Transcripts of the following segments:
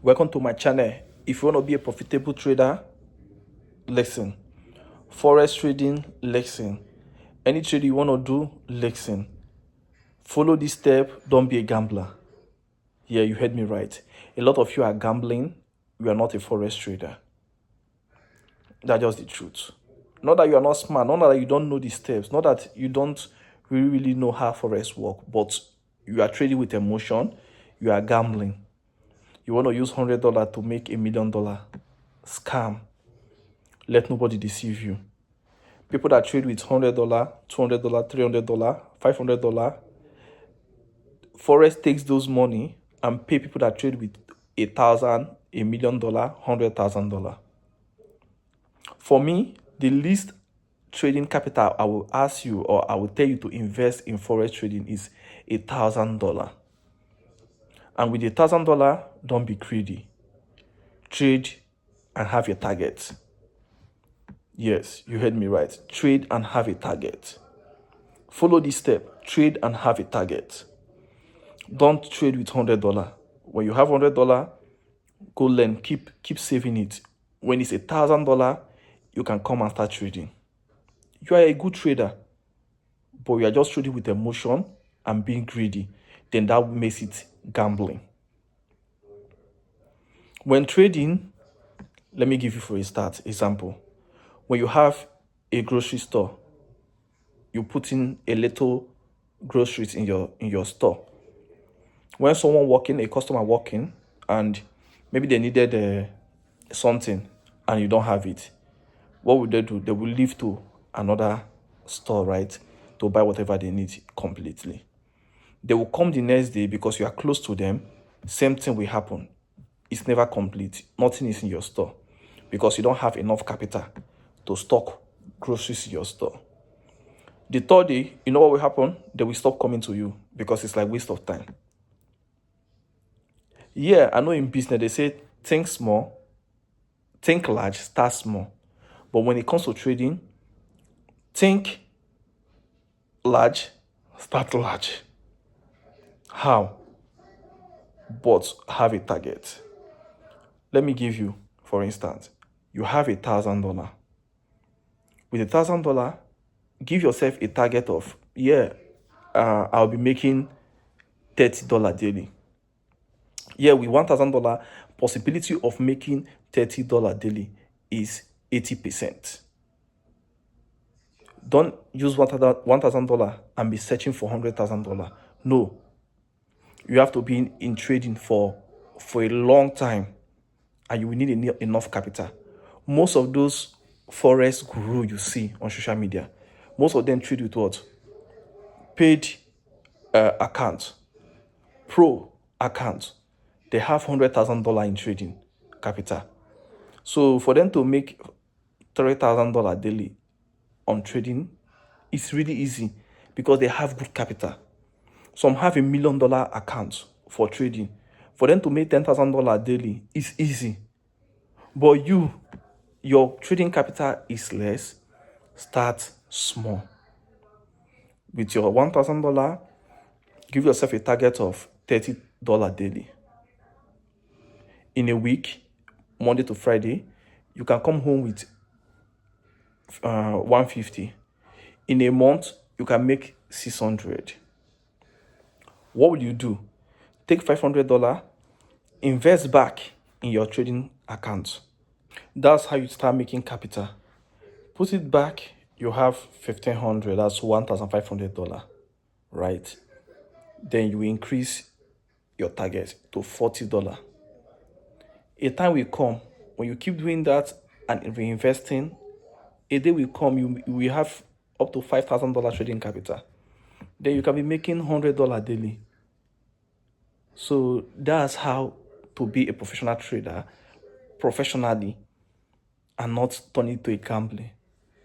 Welcome to my channel. If you want to be a profitable trader, listen. Forex trading, listen. Any trade you want to do, listen. Follow this step. Don't be a gambler. Yeah, you heard me right. A lot of you are gambling. You are not a forex trader. That's just the truth. Not that you are not smart, not that you don't know the steps, not that you don't really know how forex work, but you are trading with emotion. You are gambling. You want to use $100 to make $1 million. Scam. Let nobody deceive you. People that trade with $100, $200, $300, $500, Forex takes those money and pay people that trade with $1,000, $1 million, $100,000. For me, the least trading capital I will ask you or I will tell you to invest in forex trading is $1,000. And with $1,000, don't be greedy. Trade and have your target. Yes, you heard me right. Trade and have a target. Follow this step. Trade and have a target. Don't trade with $100. When you have $100, go learn. Keep saving it. When it's $1,000, you can come and start trading. You are a good trader, but you are just trading with emotion and being greedy. Then that makes it gambling. When trading, let me give you for a start example. When you have a grocery store, you put in a little groceries in your store. When someone walking, a customer walking, and maybe they needed something and you don't have it, what would they do? They will leave to another store, right, to buy whatever they need completely. They will come the next day because you are close to them. Same thing will happen. It's never complete. Nothing is in your store because you don't have enough capital to stock groceries in your store. The third day, you know what will happen? They will stop coming to you because it's like waste of time. Yeah, I know in business they say think small, think large, start small. But when it comes to trading, think large, start large. How? But have a target. Let me give you, for instance, you have $1,000. With $1,000, give yourself a target of, I'll be making $30 daily. Yeah, with $1,000, possibility of making $30 daily is 80%. Don't use $1,000 and be searching for $100,000. No, you have to be in trading for a long time, and you will need enough capital. Most of those forex guru you see on social media, most of them trade with what? Paid account, pro account. They have $100,000 in trading capital. So for them to make $3,000 daily on trading, it's really easy because they have good capital. Some have $1 million account for trading. For them to make $10,000 daily is easy. But your trading capital is less. Start small. With your $1,000, give yourself a target of $30 daily. In a week, Monday to Friday, you can come home with $150. In a month, you can make $600. What will you do? Take $500, invest back in your trading account. That's how you start making capital. Put it back, you have $1,500, that's $1,500, right? Then you increase your target to $40. A time will come when you keep doing that and reinvesting, a day will come, you will have up to $5,000 trading capital. Then you can be making $100 daily. So that's how to be a professional trader professionally and not turn it to a gambling,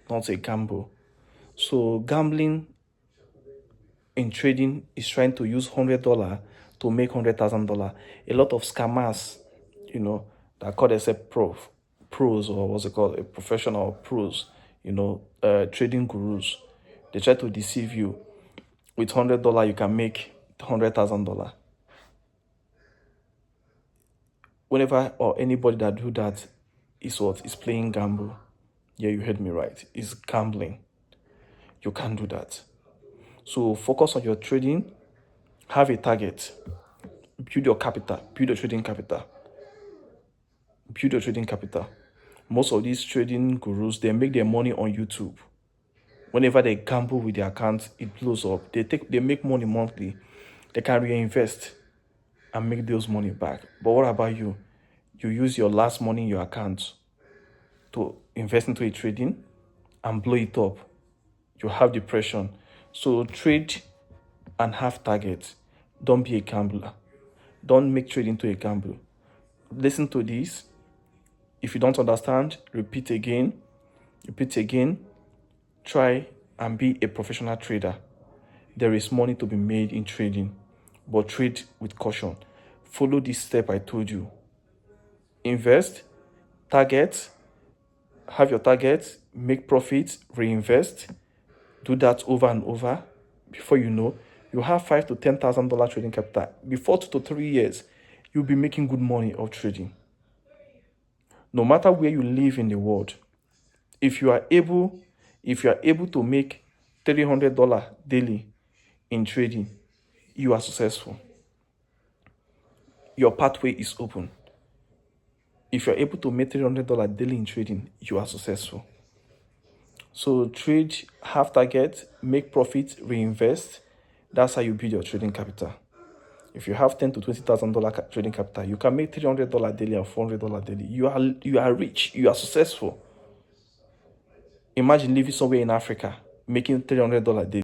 not a gamble. So gambling in trading is trying to use $100 to make $100,000. A lot of scammers, that call themselves pros, or what's it called, a professional pros, trading gurus. They try to deceive you. With $100, you can make $100,000. whenever or anybody that do that is what is playing gamble. Yeah, you heard me right. It's gambling. You can't do that. So focus on your trading. Have a target. Build your capital. Build your trading capital. Build your trading capital. Most of these trading gurus, they make their money on YouTube. Whenever they gamble with their account, it blows up. They make money monthly. They can reinvest and make those money back. But what about you? You use your last money in your account to invest into a trading and blow it up. You have depression. So trade and have targets. Don't be a gambler. Don't make trading to a gamble. Listen to this. If you don't understand, repeat again. Repeat again. Try and be a professional trader. There is money to be made in trading, but trade with caution. Follow this step I told you. Invest, target, have your targets, make profits, reinvest. Do that over and over. Before you know, you have $5,000 to $10,000 trading capital. Before 2 to 3 years, you'll be making good money of trading. No matter where you live in the world, if you are able to make $300 daily in trading, you are successful. Your pathway is open. If you're able to make $300 daily in trading, you are successful. So trade, have target, make profit, reinvest. That's how you build your trading capital. If you have $10,000 to $20,000 trading capital, you can make $300 daily or $400 daily. You are rich. You are successful. Imagine living somewhere in Africa making $300 daily.